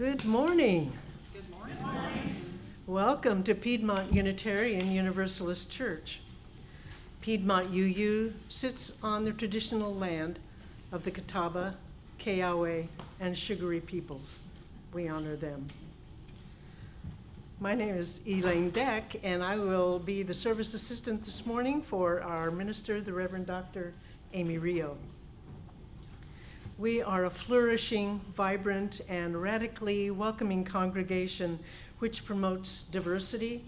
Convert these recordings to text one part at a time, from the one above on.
Good morning. Good morning. Welcome to Piedmont Unitarian Universalist Church. Piedmont UU sits on the traditional land of the Catawba, Kiowa, and Sugary peoples. We honor them. My name is Elaine Deck, and I will be the service assistant this morning for our minister, the Reverend Dr. Amy Rio. We are a flourishing, vibrant, and radically welcoming congregation which promotes diversity,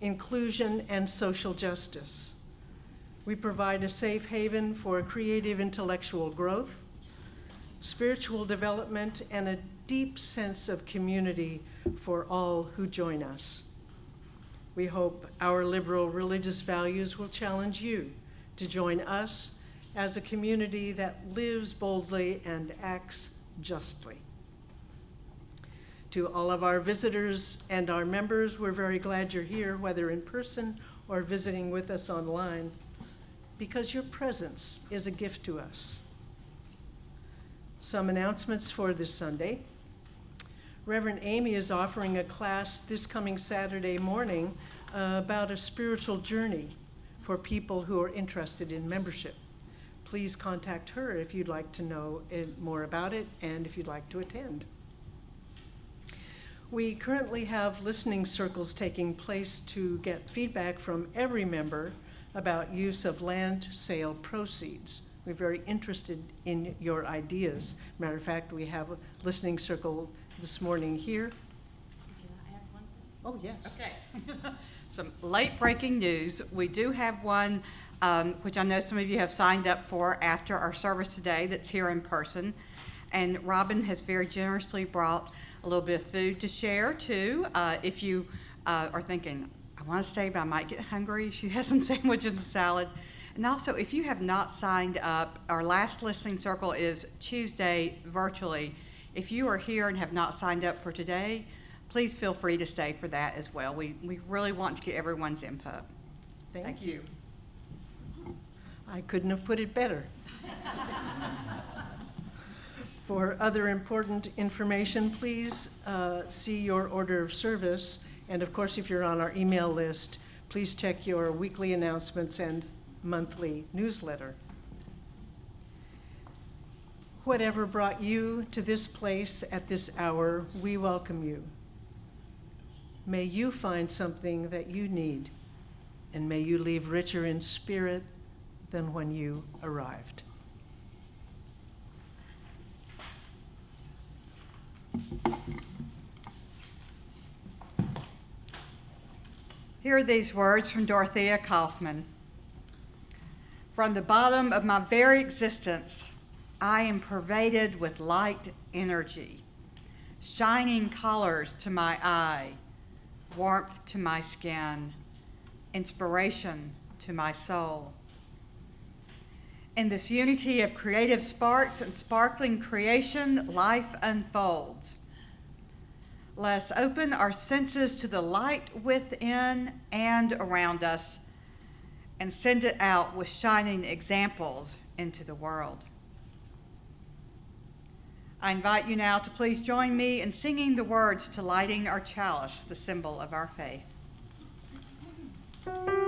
inclusion, and social justice. We provide a safe haven for creative intellectual growth, spiritual development, and a deep sense of community for all who join us. We hope our liberal religious values will challenge you to join us as a community that lives boldly and acts justly. To all of our visitors and our members, we're very glad you're here, whether in person or visiting with us online, because your presence is a gift to us. Some announcements for this Sunday. Reverend Amy is offering a class this coming Saturday morning about a spiritual journey for people who are interested in membership. Please contact her if you'd like to know more about it and if you'd like to attend. We currently have listening circles taking place to get feedback from every member about use of land sale proceeds. We're very interested in your ideas. Matter of fact, we have a listening circle this morning here. Can I add one? Oh, yes. Okay. Some late breaking news. We do have one, which I know some of you have signed up for after our service today, that's here in person. And Robin has very generously brought a little bit of food to share too. If you are thinking, I want to stay, but I might get hungry, she has some sandwiches and salad. And also, if you have not signed up, our last listening circle is Tuesday virtually. If you are here and have not signed up for today, please feel free to stay for that as well. We really want to get everyone's input. Thank you. I couldn't have put it better. For other important information, please see your order of service. And of course, if you're on our email list, please check your weekly announcements and monthly newsletter. Whatever brought you to this place at this hour, we welcome you. May you find something that you need, and may you leave richer in spirit than when you arrived. Hear these words from Dorothea Kaufman. From the bottom of my very existence, I am pervaded with light energy, shining colors to my eye, warmth to my skin, inspiration to my soul. In this unity of creative sparks and sparkling creation, life unfolds. Let's open our senses to the light within and around us and send it out with shining examples into the world. I invite you now to please join me in singing the words to lighting our chalice, the symbol of our faith. Amen.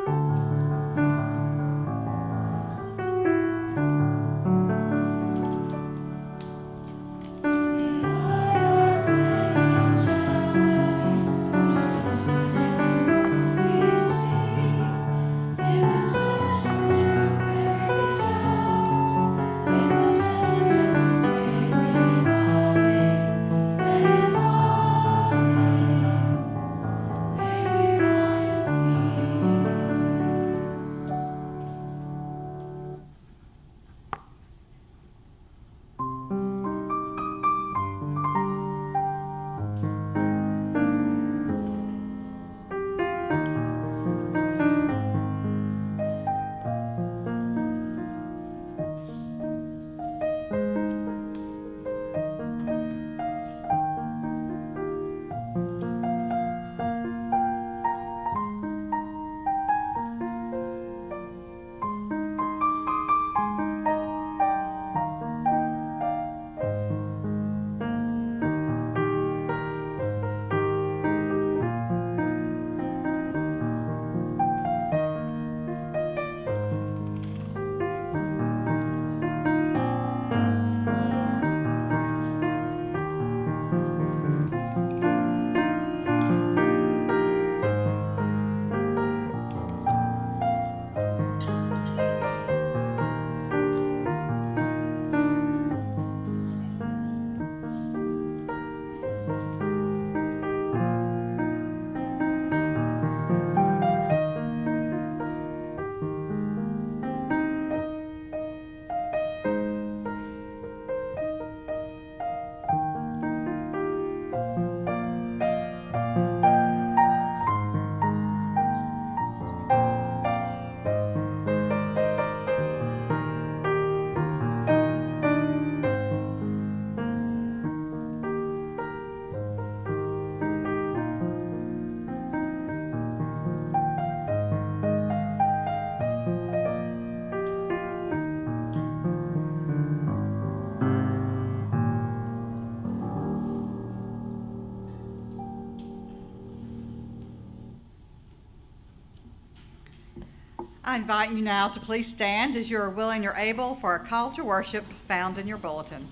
I invite you now to please stand as you are willing or able for a call to worship found in your bulletin.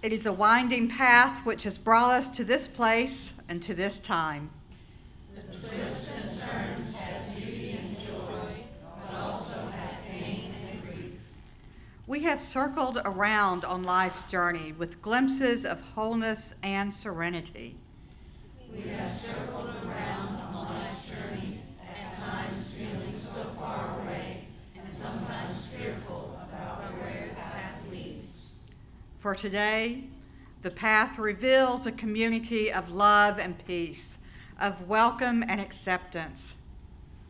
It is a winding path which has brought us to this place and to this time. The twists and turns had beauty and joy, but also had pain and grief. We have circled around on life's journey with glimpses of wholeness and serenity. We have circled around on life's journey, at times feeling so far away, and sometimes fearful about where the path leads. For today, the path reveals a community of love and peace, of welcome and acceptance.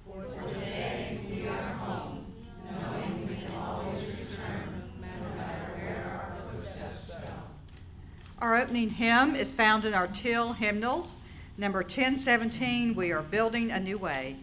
For today we are home, knowing we can always return, no matter where our footsteps go. Our opening hymn is found in our Till hymnals, number 1017, We Are Building a New Way.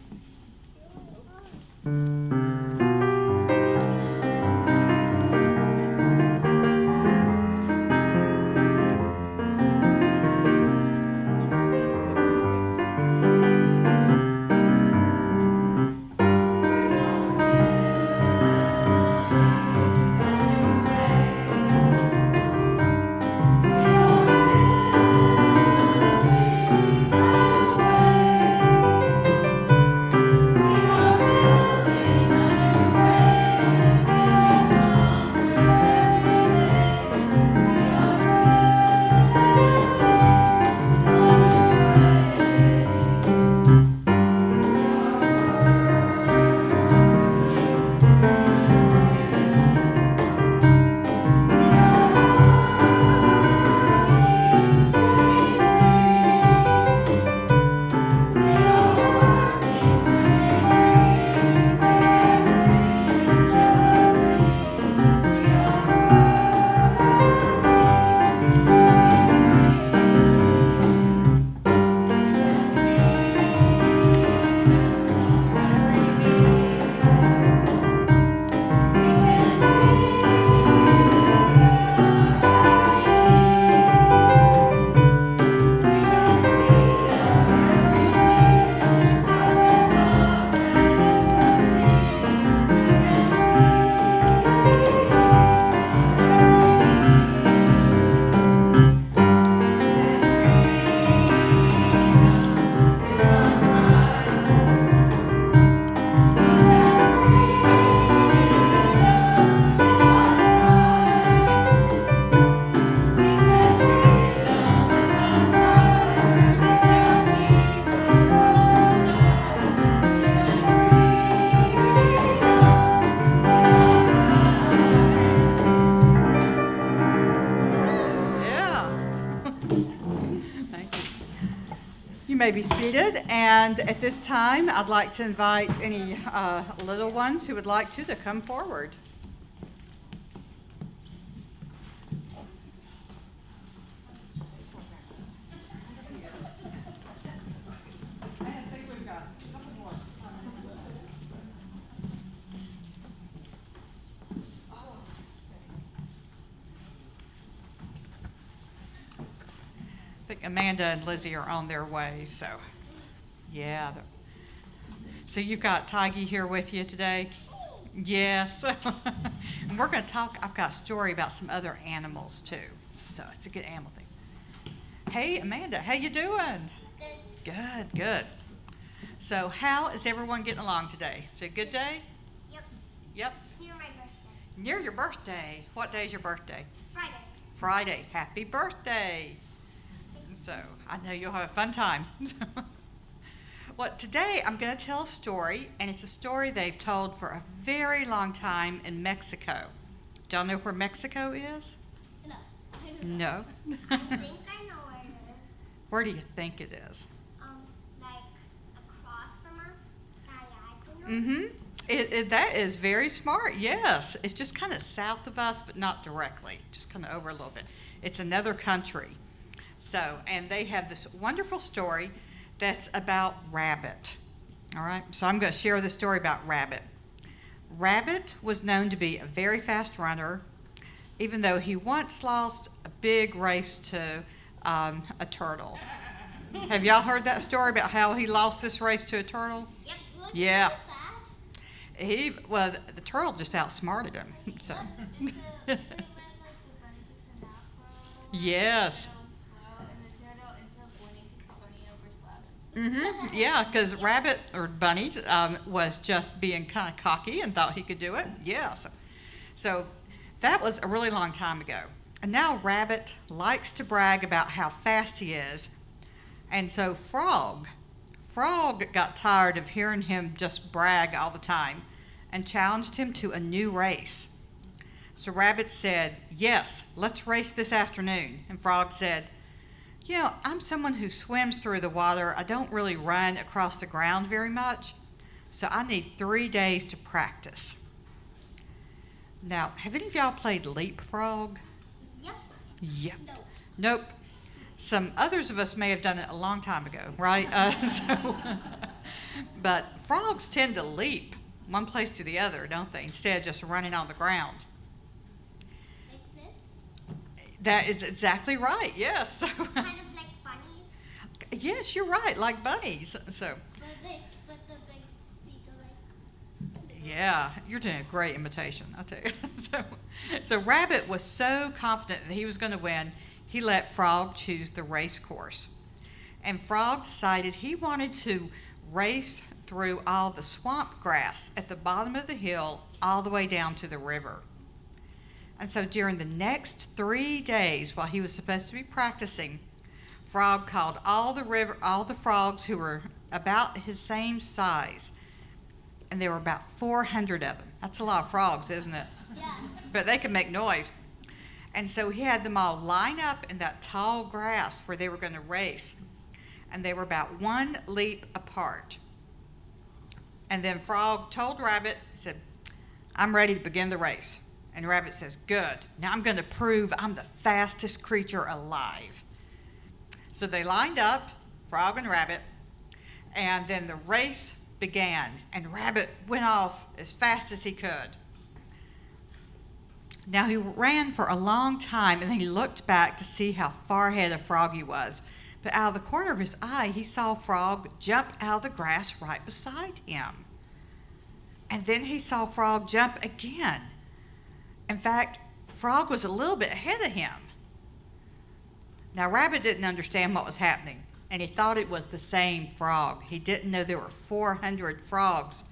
May be seated, and at this time I'd like to invite any little ones who would like to come forward. I think we've got a couple more. I think Amanda and Lizzie are on their way, so yeah. So you've got Tiggy here with you today? Yes. And we're going to talk, I've got a story about some other animals too, so it's a good animal thing. Hey Amanda, how you doing? Good. Good. So how is everyone getting along today? Is it a good day? Yep. Near my birthday. Near your birthday. What day is your birthday? Friday. Friday. Happy birthday. So I know you'll have a fun time. Well, today I'm going to tell a story, and it's a story they've told for a very long time in Mexico. Do y'all know where Mexico is? No. I don't know. No? I think I know where it is. Where do you think it is? Like across from us. Diagonal. That is very smart, yes. It's just kind of south of us, but not directly, just kind of over a little bit. It's another country. So, and they have this wonderful story that's about Rabbit. All right, so I'm going to share the story about Rabbit. Rabbit was known to be a very fast runner, even though he once lost a big race to a turtle. Have y'all heard that story about how he lost this race to a turtle? Yep. Was Yeah. he so fast? Well, the turtle just outsmarted him. So. Yes. Yeah, because Rabbit or Bunny was just being kind of cocky and thought he could do it. Yeah. So that was a really long time ago. And now Rabbit likes to brag about how fast he is. And so Frog got tired of hearing him just brag all the time and challenged him to a new race. So Rabbit said, "Yes, let's race this afternoon." And Frog said, "I'm someone who swims through the water. I don't really run across the ground very much, so I need 3 days to practice." Now, have any of y'all played leapfrog? Yep. Yep. No. Nope. Some others of us may have done it a long time ago, right? But frogs tend to leap one place to the other, don't they, instead of just running on the ground. Like this? That is exactly right, yes. Kind of like bunnies. Yes, you're right, like bunnies. So, But the big beak are like. yeah, you're doing a great imitation, I'll tell you. So Rabbit was so confident that he was going to win, he let Frog choose the race course. And Frog decided he wanted to race through all the swamp grass at the bottom of the hill all the way down to the river. And so during the next 3 days while he was supposed to be practicing, Frog called all the frogs who were about his same size. And there were about 400 of them. That's a lot of frogs, isn't it? Yeah. But they can make noise. And so he had them all line up in that tall grass where they were going to race. And they were about 1 leap apart. And then Frog told Rabbit, he said, "I'm ready to begin the race." And Rabbit says, "Good. Now I'm going to prove I'm the fastest creature alive." So they lined up, Frog and Rabbit, and then the race began. And Rabbit went off as fast as he could. Now he ran for a long time, and then he looked back to see how far ahead of Frog he was. But out of the corner of his eye, he saw Frog jump out of the grass right beside him. And then he saw Frog jump again. In fact, Frog was a little bit ahead of him. Now, Rabbit didn't understand what was happening, and he thought it was the same frog. He didn't know there were 400 frogs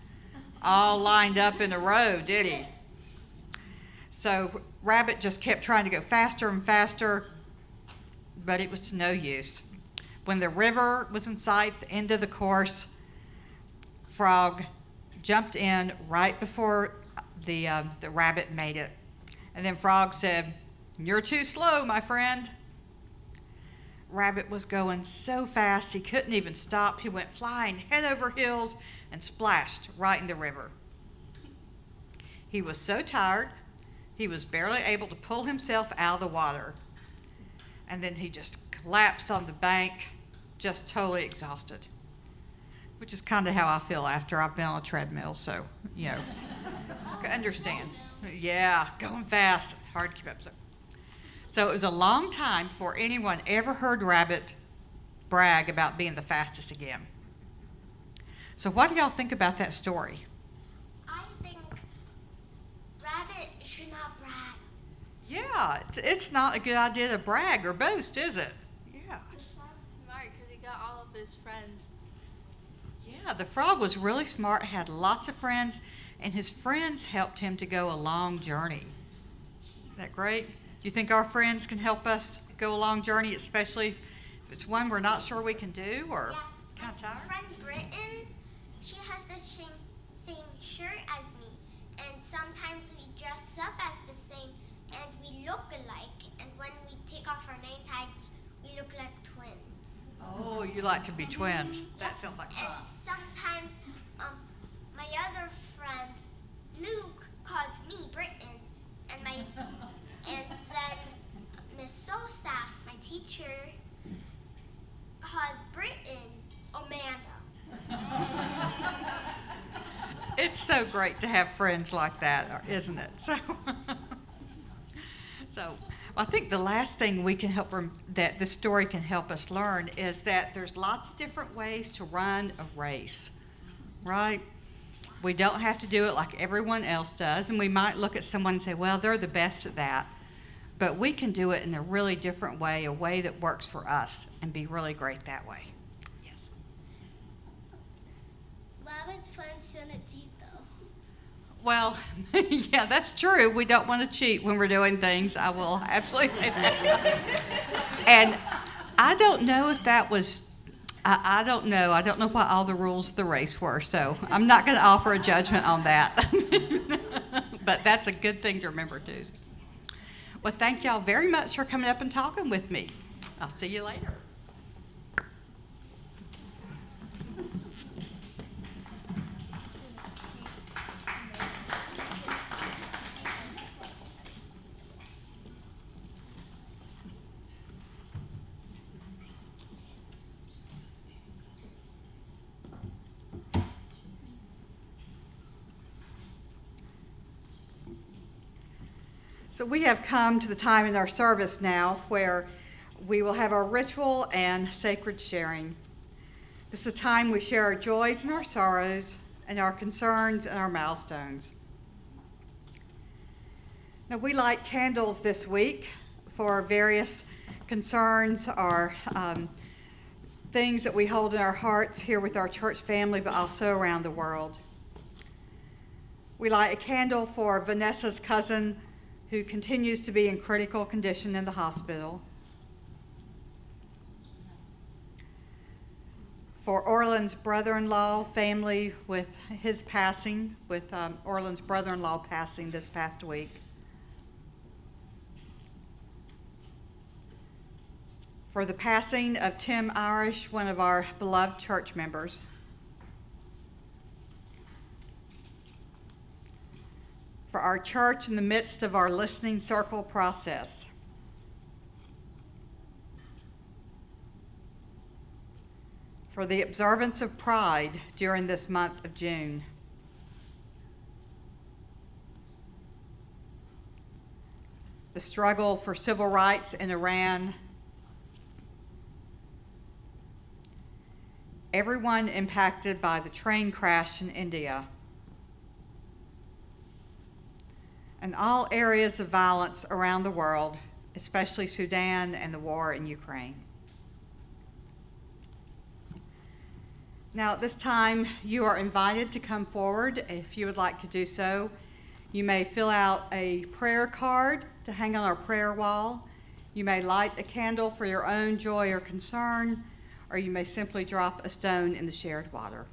all lined up in a row, did he? So Rabbit just kept trying to go faster and faster, but it was to no use. When the river was in sight, the end of the course, Frog jumped in right before the Rabbit made it. And then Frog said, "You're too slow, my friend." Rabbit was going so fast he couldn't even stop. He went flying head over heels and splashed right in the river. He was so tired, he was barely able to pull himself out of the water. And then he just collapsed on the bank, just totally exhausted, which is kind of how I feel after I've been on a treadmill. So, I understand. Yeah, going fast, hard to keep up. So it was a long time before anyone ever heard Rabbit brag about being the fastest again. So what do y'all think about that story? I think Rabbit should not brag. Yeah, it's not a good idea to brag or boast, is it? Yeah. The frog's smart because he got all of his friends. Yeah, the frog was really smart, had lots of friends, and his friends helped him to go a long journey. Isn't that great? Do you think our friends can help us go a long journey, especially if it's one we're not sure we can do or kind of tired? Friend Britain, she has the same shirt as me, and sometimes we dress up as the same, and we look alike. And when we take off our name tags, we look like twins. Oh, you like to be twins. That sounds like fun. And sometimes my other friend Luke calls me Britain, and then Miss Sosa, my teacher, calls Britain Amanda. It's so great to have friends like that, isn't it? So I think the last thing we can that this story can help us learn is that there's lots of different ways to run a race, right? We don't have to do it like everyone else does, and we might look at someone and say, well, they're the best at that. But we can do it in a really different way, a way that works for us, and be really great that way. Yes. Rabbit's fun shouldn't eat though. Well, yeah, that's true. We don't want to cheat when we're doing things. I will absolutely say that. And I don't know if that was, I don't know. I don't know what all the rules of the race were, so I'm not going to offer a judgment on that. But that's a good thing to remember, too. Well, thank y'all very much for coming up and talking with me. I'll see you later. So we have come to the time in our service now where we will have our ritual and sacred sharing. This is a time we share our joys and our sorrows and our concerns and our milestones. Now we light candles this week for various concerns or things that we hold in our hearts here with our church family, but also around the world. We light a candle for Vanessa's cousin, who continues to be in critical condition in the hospital. For Orland's brother-in-law family with his passing, with Orland's brother-in-law passing this past week. For the passing of Tim Irish, one of our beloved church members. For our church in the midst of our listening circle process. For the observance of Pride during this month of June. The struggle for civil rights in Iran. Everyone impacted by the train crash in India. And all areas of violence around the world, especially Sudan and the war in Ukraine. Now at this time, you are invited to come forward if you would like to do so. You may fill out a prayer card to hang on our prayer wall. You may light a candle for your own joy or concern, or you may simply drop a stone in the shared water.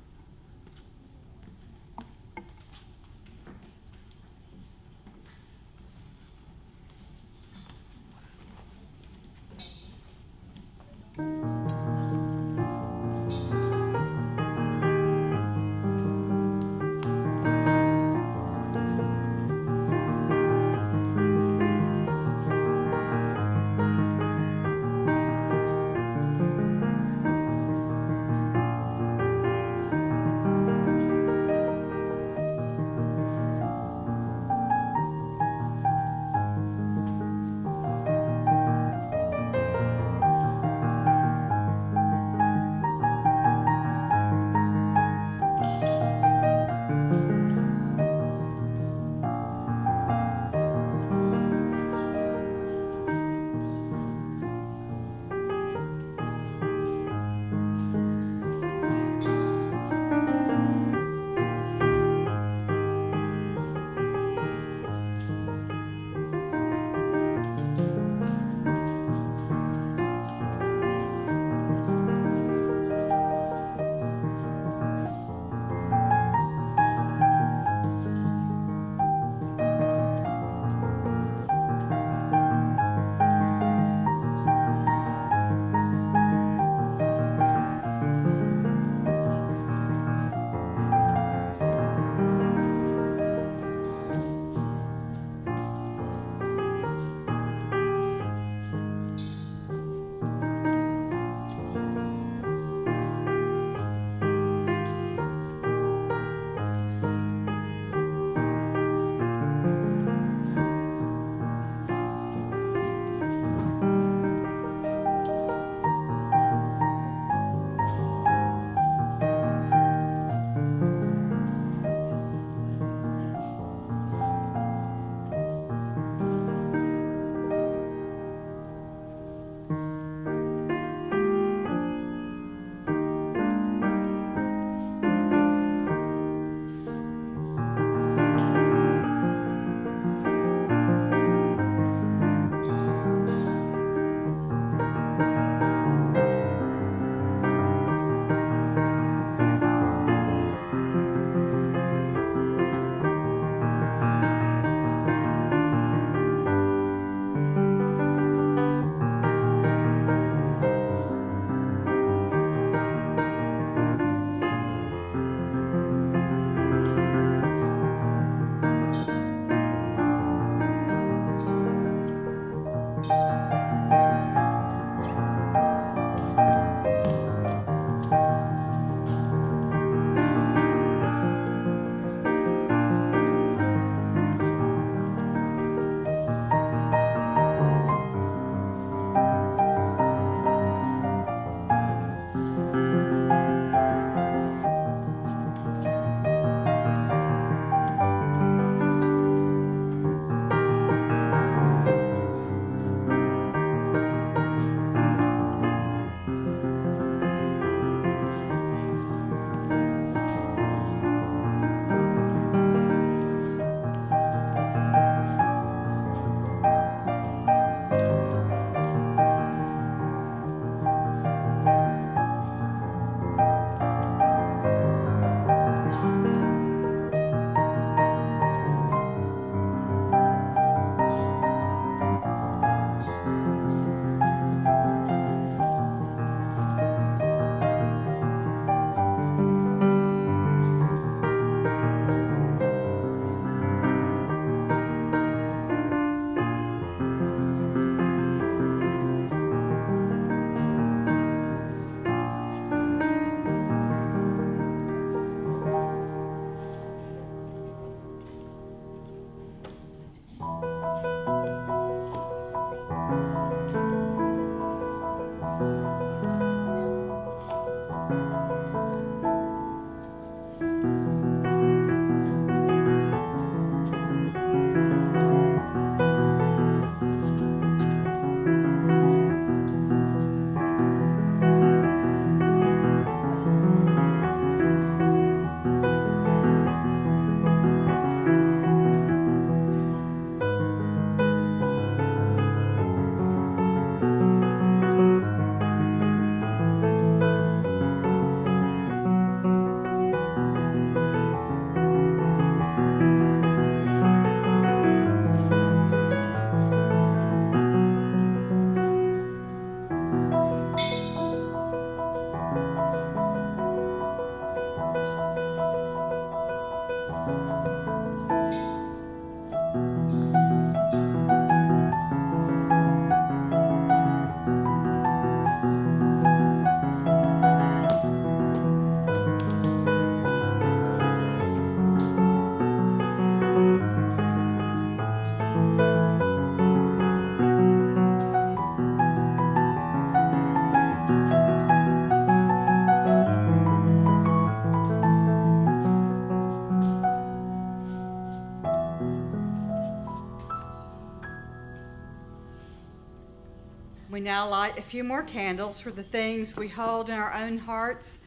now light a few more candles for the things we hold in our own hearts,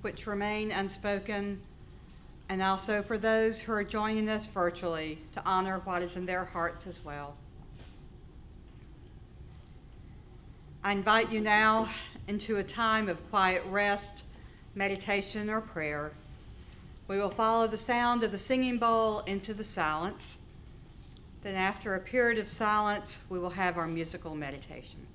which remain unspoken, and also for those who are joining us virtually to honor what is in their hearts as well. I invite you now into a time of quiet rest, meditation, or prayer. We will follow the sound of the singing bowl into the silence. Then after a period of silence, we will have our musical meditation.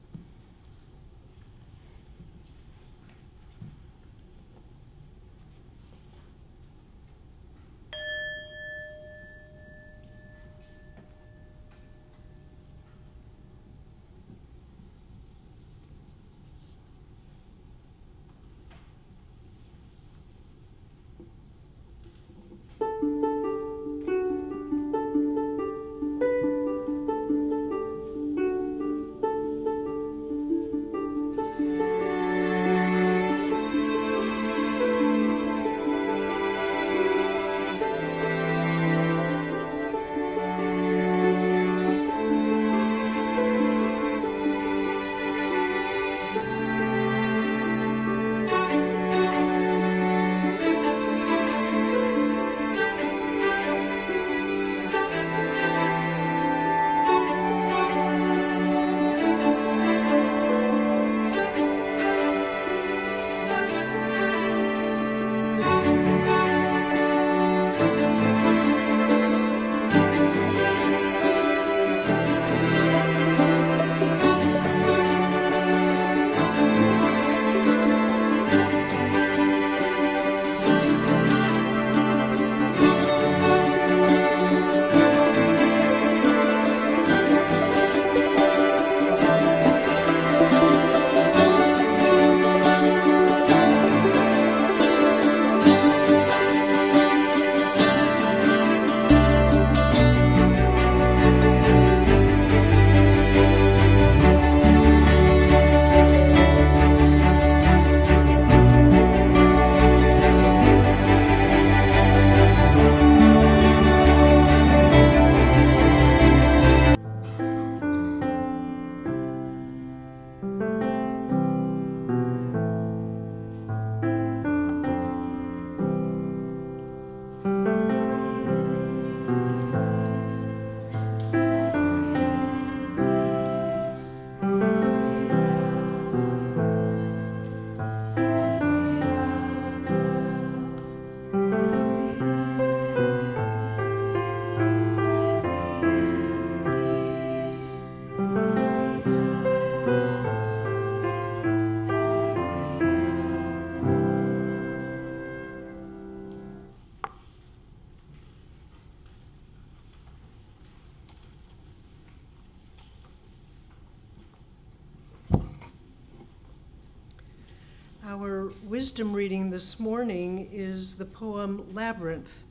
Our wisdom reading this morning is the poem Labyrinth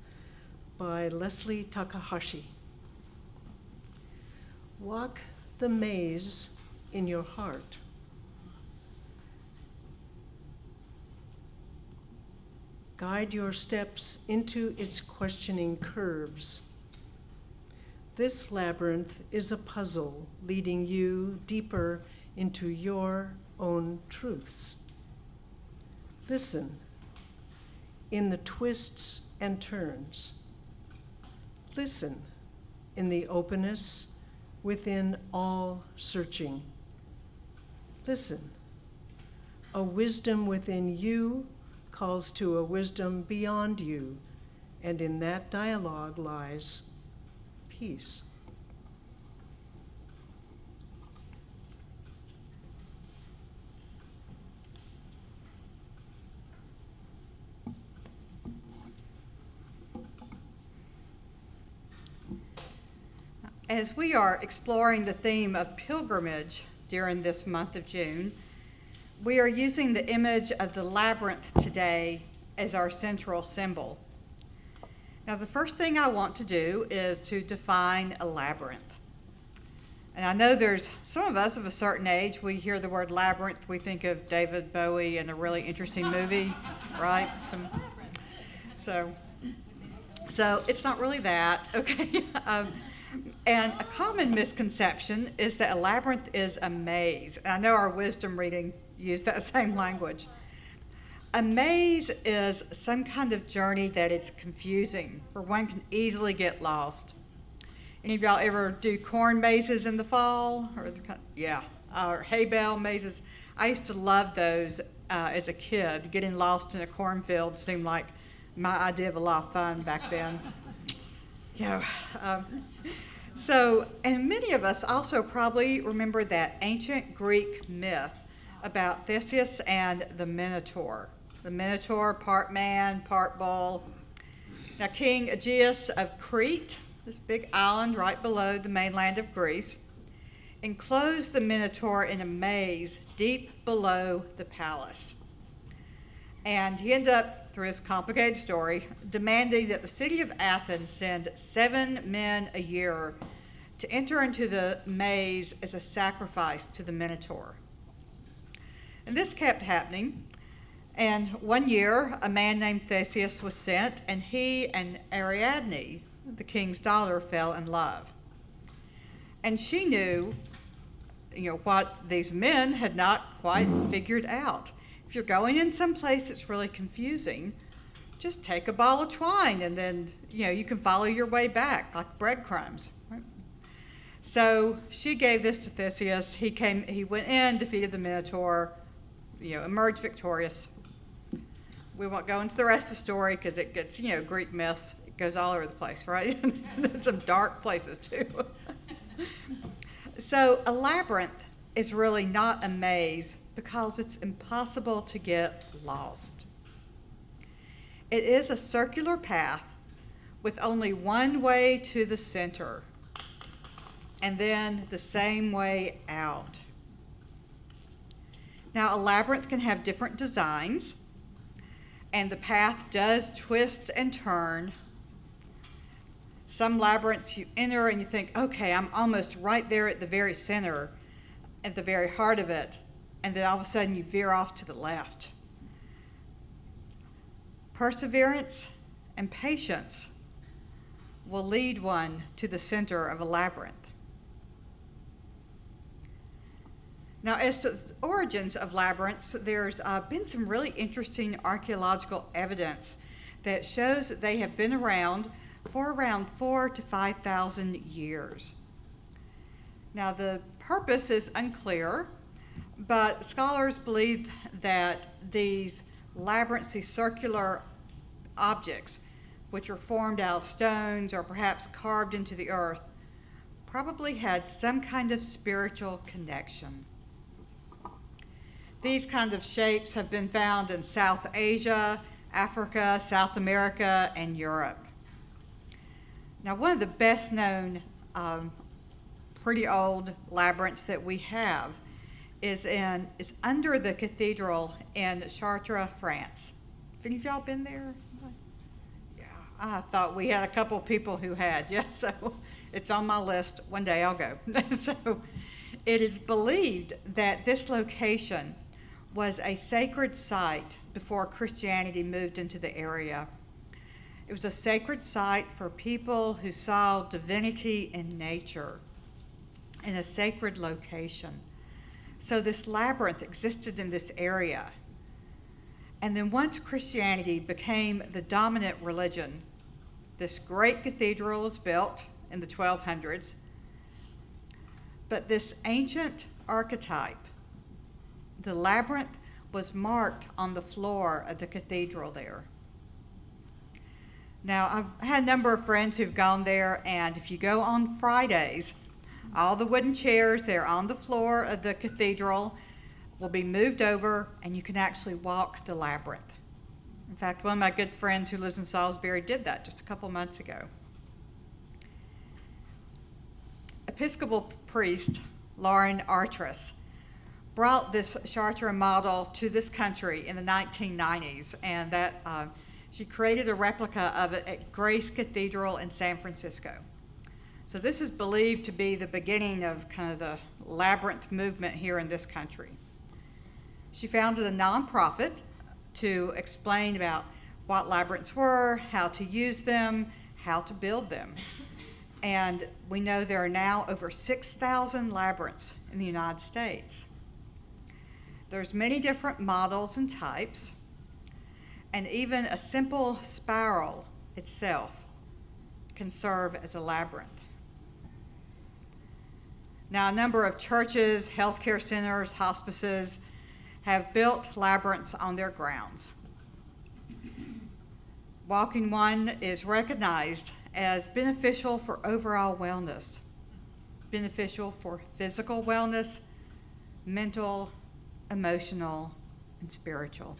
by Leslie Takahashi. Walk the maze in your heart. Guide your steps into its questioning curves. This labyrinth is a puzzle leading you deeper into your own truths. Listen in the twists and turns. Listen in the openness within all searching. Listen. A wisdom within you calls to a wisdom beyond you, and in that dialogue lies peace. As we are exploring the theme of pilgrimage during this month of June, we are using the image of the labyrinth today as our central symbol. Now, the first thing I want to do is to define a labyrinth. And I know there's some of us of a certain age, we hear the word labyrinth, we think of David Bowie and a really interesting movie, right? So it's not really that, okay? And a common misconception is that a labyrinth is a maze. I know our wisdom reading used that same language. A maze is some kind of journey that is confusing, where one can easily get lost. Any of y'all ever do corn mazes in the fall? Or hay bale mazes? I used to love those as a kid. Getting lost in a cornfield seemed like my idea of a lot of fun back then. And many of us also probably remember that ancient Greek myth about Theseus and the Minotaur. The Minotaur, part man, part bull. Now, King Aegeus of Crete, this big island right below the mainland of Greece, enclosed the Minotaur in a maze deep below the palace. And he ended up, through his complicated story, demanding that the city of Athens send 7 men a year to enter into the maze as a sacrifice to the Minotaur. And this kept happening. And one year, a man named Theseus was sent, and he and Ariadne, the king's daughter, fell in love. And she knew, what these men had not quite figured out. If you're going in some place that's really confusing, just take a ball of twine, and then, you can follow your way back like breadcrumbs. Right? So she gave this to Theseus. He went in, defeated the Minotaur, emerged victorious. We won't go into the rest of the story because it gets, Greek myths. It goes all over the place, right? Some dark places too. So a labyrinth is really not a maze because it's impossible to get lost. It is a circular path with only one way to the center and then the same way out. Now, a labyrinth can have different designs, and the path does twist and turn. Some labyrinths you enter and you think, okay, I'm almost right there at the very center, at the very heart of it, and then all of a sudden you veer off to the left. Perseverance and patience will lead one to the center of a labyrinth. Now, as to the origins of labyrinths, there's been some really interesting archaeological evidence that shows that they have been around for around 4,000 to 5,000 years. Now, the purpose is unclear, but scholars believe that these labyrinths, these circular objects, which are formed out of stones or perhaps carved into the earth, probably had some kind of spiritual connection. These kinds of shapes have been found in South Asia, Africa, South America, and Europe. Now, one of the best known pretty old labyrinths that we have is under the cathedral in Chartres, France. Have any of y'all been there? Yeah, I thought we had a couple people who had. Yes, so it's on my list. One day I'll go. So it is believed that this location was a sacred site before Christianity moved into the area. It was a sacred site for people who saw divinity in nature in a sacred location. So this labyrinth existed in this area. And then once Christianity became the dominant religion, this great cathedral was built in the 1200s. But this ancient archetype, the labyrinth, was marked on the floor of the cathedral there. Now, I've had a number of friends who've gone there, and if you go on Fridays, all the wooden chairs there on the floor of the cathedral will be moved over, and you can actually walk the labyrinth. In fact, one of my good friends who lives in Salisbury did that just a couple months ago. Episcopal priest Lauren Artress brought this Chartres model to this country in the 1990s, and that she created a replica of it at Grace Cathedral in San Francisco. So this is believed to be the beginning of kind of the labyrinth movement here in this country. She founded a nonprofit to explain about what labyrinths were, how to use them, how to build them. And we know there are now over 6,000 labyrinths in the United States. There's many different models and types, and even a simple spiral itself can serve as a labyrinth. Now, a number of churches, healthcare centers, hospices have built labyrinths on their grounds. Walking one is recognized as beneficial for overall wellness, beneficial for physical wellness, mental, emotional, and spiritual.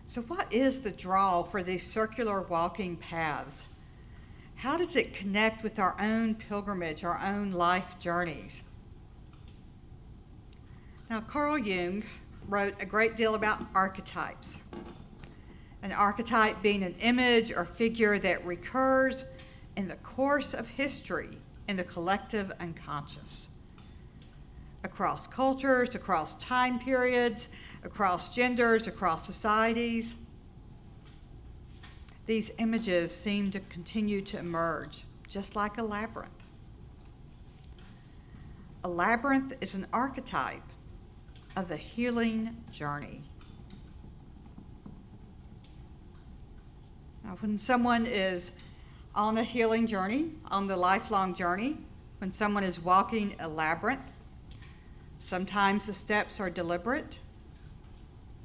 So what is the draw for these circular walking paths? How does it connect with our own pilgrimage, our own life journeys? Now, Carl Jung wrote a great deal about archetypes. An archetype being an image or figure that recurs in the course of history in the collective unconscious. Across cultures, across time periods, across genders, across societies, these images seem to continue to emerge, just like a labyrinth. A labyrinth is an archetype of the healing journey. Now, when someone is on a healing journey, on the lifelong journey, when someone is walking a labyrinth, sometimes the steps are deliberate,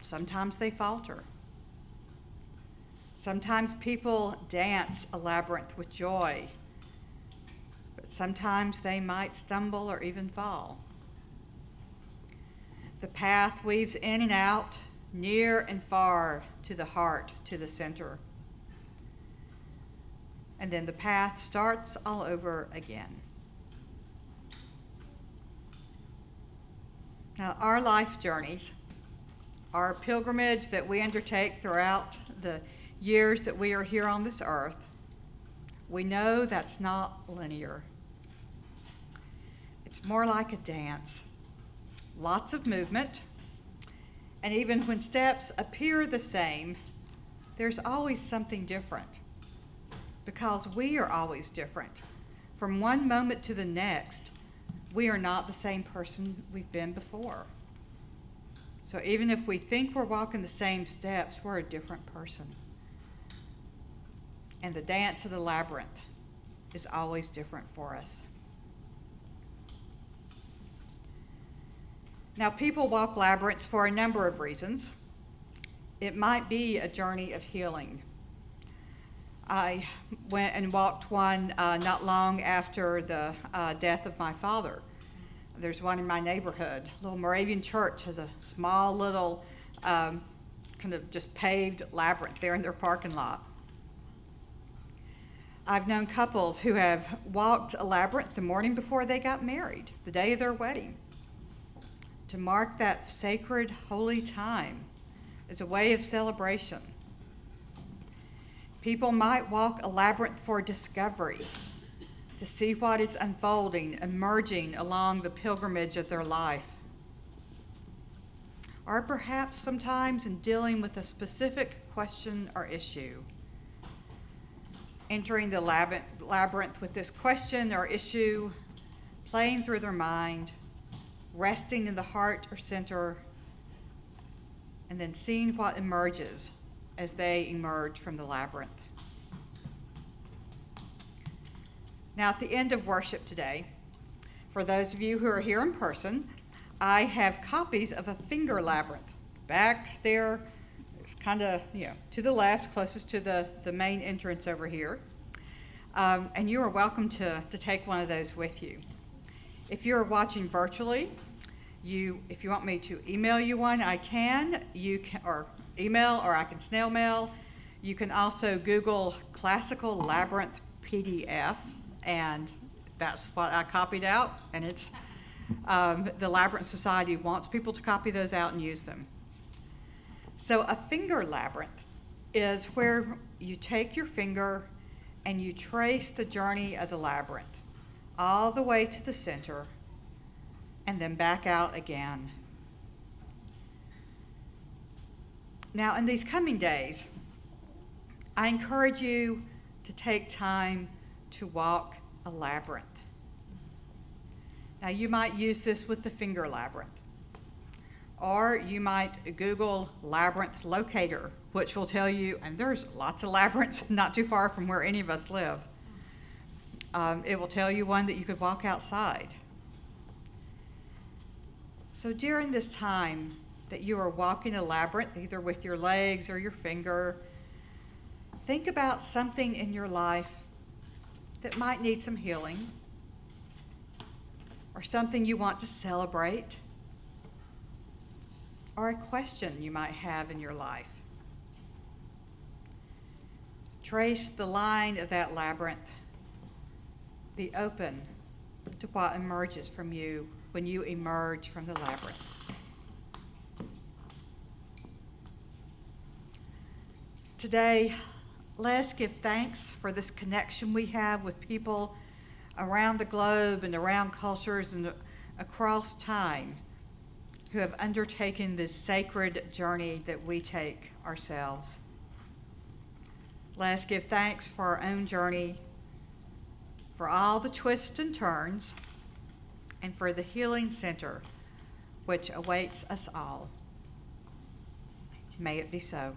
sometimes they falter. Sometimes people dance a labyrinth with joy, but sometimes they might stumble or even fall. The path weaves in and out, near and far, to the heart, to the center. And then the path starts all over again. Now, our life journeys, our pilgrimage that we undertake throughout the years that we are here on this earth, we know that's not linear. It's more like a dance. Lots of movement, and even when steps appear the same, there's always something different, because we are always different. From one moment to the next, we are not the same person we've been before. So even if we think we're walking the same steps, we're a different person. And the dance of the labyrinth is always different for us. Now, people walk labyrinths for a number of reasons. It might be a journey of healing. I went and walked one not long after the death of my father. There's one in my neighborhood. Little Moravian church has a small little kind of just paved labyrinth there in their parking lot. I've known couples who have walked a labyrinth the morning before they got married, the day of their wedding, to mark that sacred, holy time as a way of celebration. People might walk a labyrinth for discovery, to see what is unfolding, emerging along the pilgrimage of their life. Or perhaps sometimes in dealing with a specific question or issue. Entering the labyrinth with this question or issue, playing through their mind, resting in the heart or center, and then seeing what emerges as they emerge from the labyrinth. Now, at the end of worship today, for those of you who are here in person, I have copies of a finger labyrinth back there. It's kind of, to the left, closest to the main entrance over here. And you are welcome to take one of those with you. If you're watching virtually, if you want me to email you one, I can. You can, or email, or I can snail mail. You can also Google Classical Labyrinth PDF, and that's what I copied out. And it's the Labyrinth Society wants people to copy those out and use them. So a finger labyrinth is where you take your finger and you trace the journey of the labyrinth all the way to the center and then back out again. Now, in these coming days, I encourage you to take time to walk a labyrinth. Now, you might use this with the finger labyrinth, or you might Google labyrinth locator, which will tell you, and there's lots of labyrinths not too far from where any of us live. It will tell you one that you could walk outside. So during this time that you are walking a labyrinth, either with your legs or your finger, think about something in your life that might need some healing, or something you want to celebrate, or a question you might have in your life. Trace the line of that labyrinth. Be open to what emerges from you when you emerge from the labyrinth. Today, let's give thanks for this connection we have with people around the globe and around cultures and across time who have undertaken this sacred journey that we take ourselves. Let's give thanks for our own journey, for all the twists and turns, and for the healing center which awaits us all. May it be so.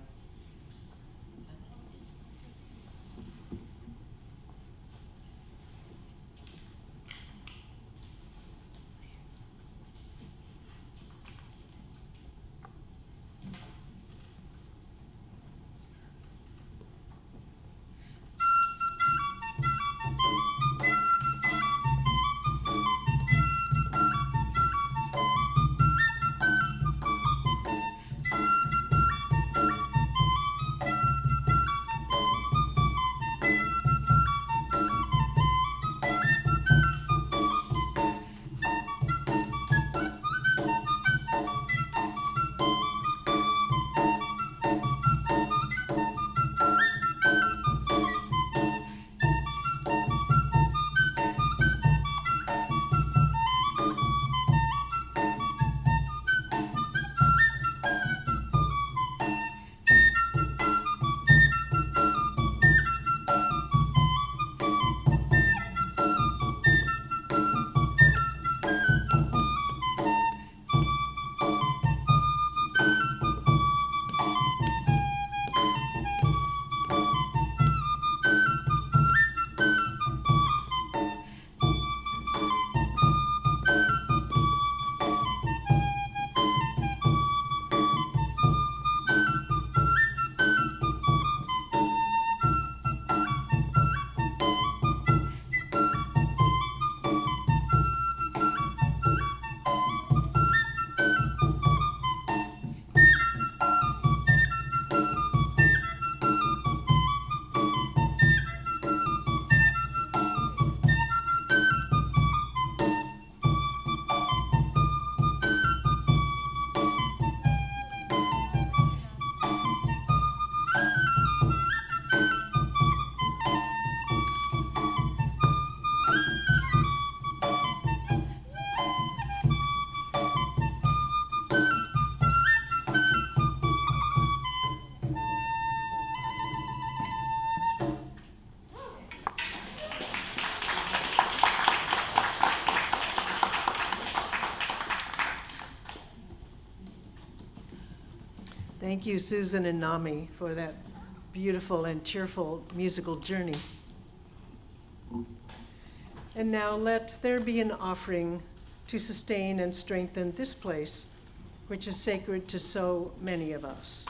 Thank you, Susan and Nami, for that beautiful and cheerful musical journey. And now let there be an offering to sustain and strengthen this place, which is sacred to so many of us,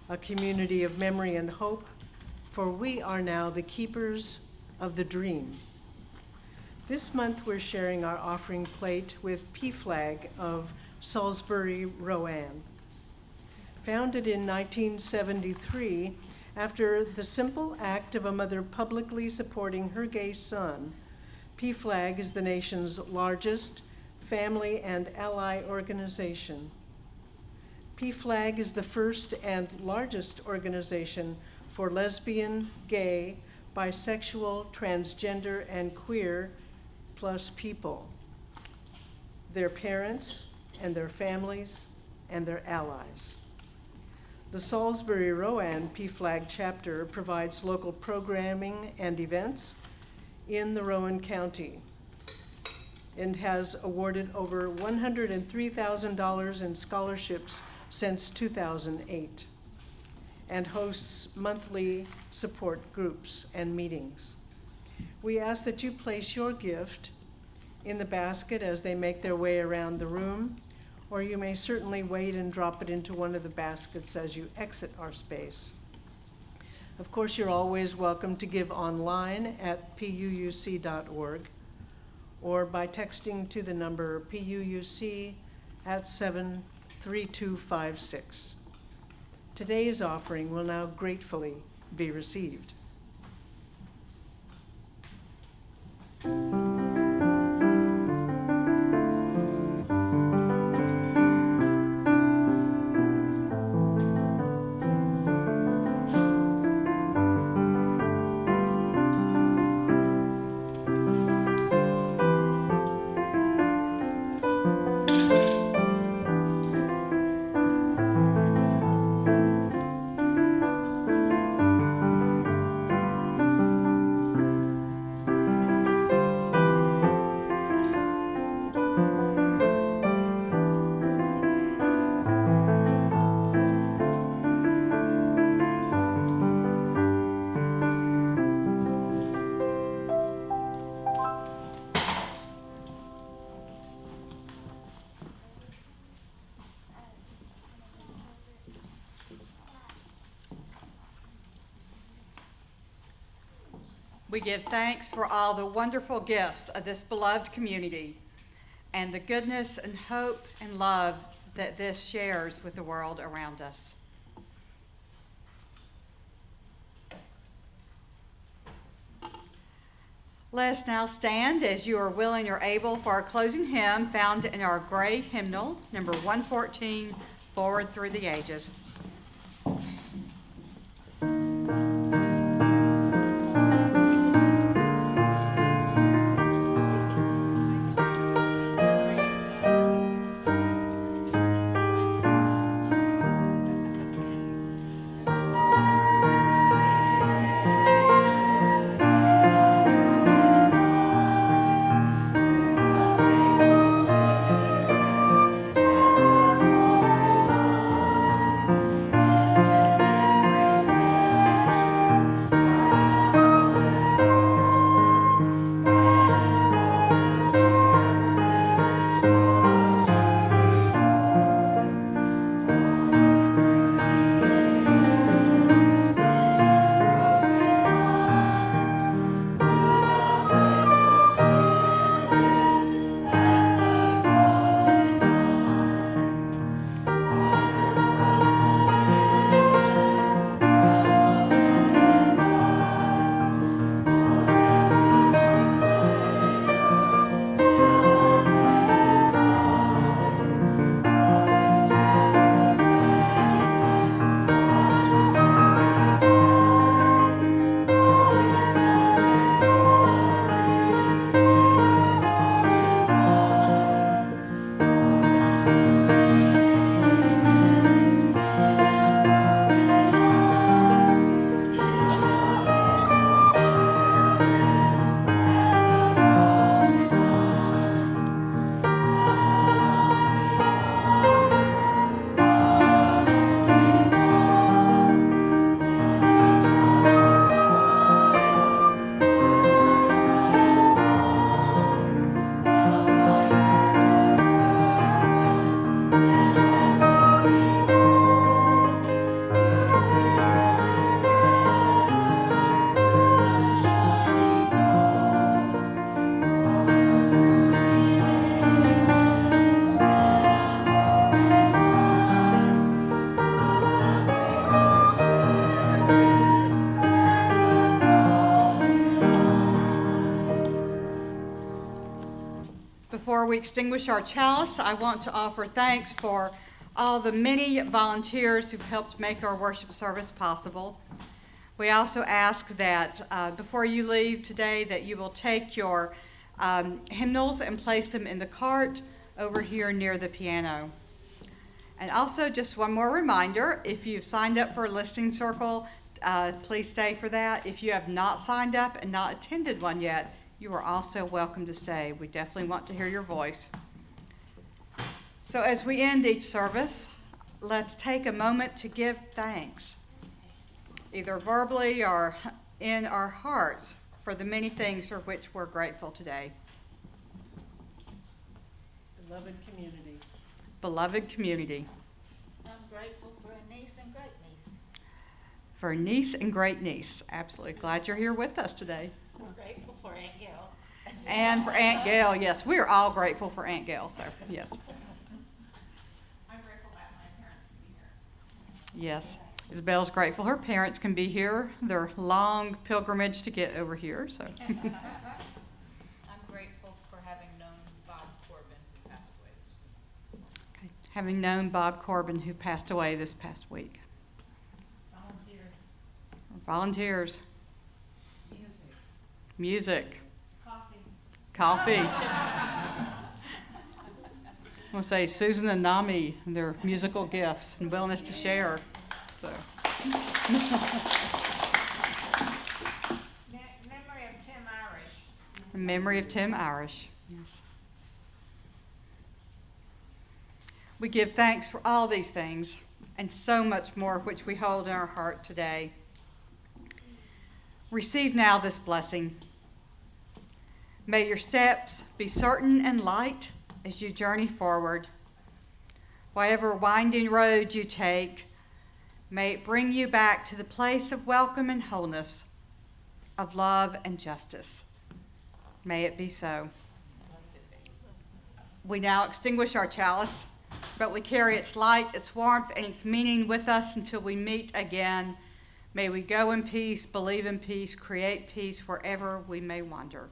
a community of memory and hope, for we are now the keepers of the dream. This month we're sharing our offering plate with PFLAG of Salisbury, Rowan. Founded in 1973, after the simple act of a mother publicly supporting her gay son, PFLAG is the nation's largest family and ally organization. PFLAG is the first and largest organization for lesbian, gay, bisexual, transgender, and queer plus people, their parents and their families and their allies. The Salisbury Rowan PFLAG chapter provides local programming and events in the Rowan County and has awarded over $103,000 in scholarships since 2008 and hosts monthly support groups and meetings. We ask that you place your gift in the basket as they make their way around the room, or you may certainly wait and drop it into one of the baskets as you exit our space. Of course, you're always welcome to give online at puuc.org or by texting to the number PUUC at 73256. Today's offering will now gratefully be received. We give thanks for all the wonderful gifts of this beloved community and the goodness and hope and love that this shares with the world around us. Let us now stand as you are willing or able for our closing hymn found in our gray hymnal, number 114, Forward Through the Ages. Before we extinguish our chalice, I want to offer thanks for all the many volunteers who've helped make our worship service possible. We also ask that before you leave today that you will take your hymnals and place them in the cart over here near the piano. And also, just one more reminder, if you've signed up for a listening circle, please stay for that. If you have not signed up and not attended one yet, you are also welcome to stay. We definitely want to hear your voice. So as we end each service, let's take a moment to give thanks, either verbally or in our hearts, for the many things for which we're grateful today. Beloved community. Beloved community. I'm grateful for a niece and great niece. For a niece and great niece. Absolutely glad you're here with us today. I'm grateful for Aunt Gail. And for Aunt Gail, yes, we are all grateful for Aunt Gail, so yes. I'm grateful that my parents can be here. Yes. Isabel's grateful her parents can be here. Their long pilgrimage to get over here, so. I'm grateful for having known Bob Corbin, who passed away this week. Okay. Having known Bob Corbin, who passed away this past week. Volunteers. Volunteers. Music. Music. Coffee. Coffee. We'll say Susan and Nami, their musical gifts and willingness to share. So. Memory of Tim Irish. In memory of Tim Irish. Yes. We give thanks for all these things and so much more which we hold in our heart today. Receive now this blessing. May your steps be certain and light as you journey forward. Whatever winding road you take, may it bring you back to the place of welcome and wholeness, of love and justice. May it be so. We now extinguish our chalice, but we carry its light, its warmth, and its meaning with us until we meet again. May we go in peace, believe in peace, create peace wherever we may wander.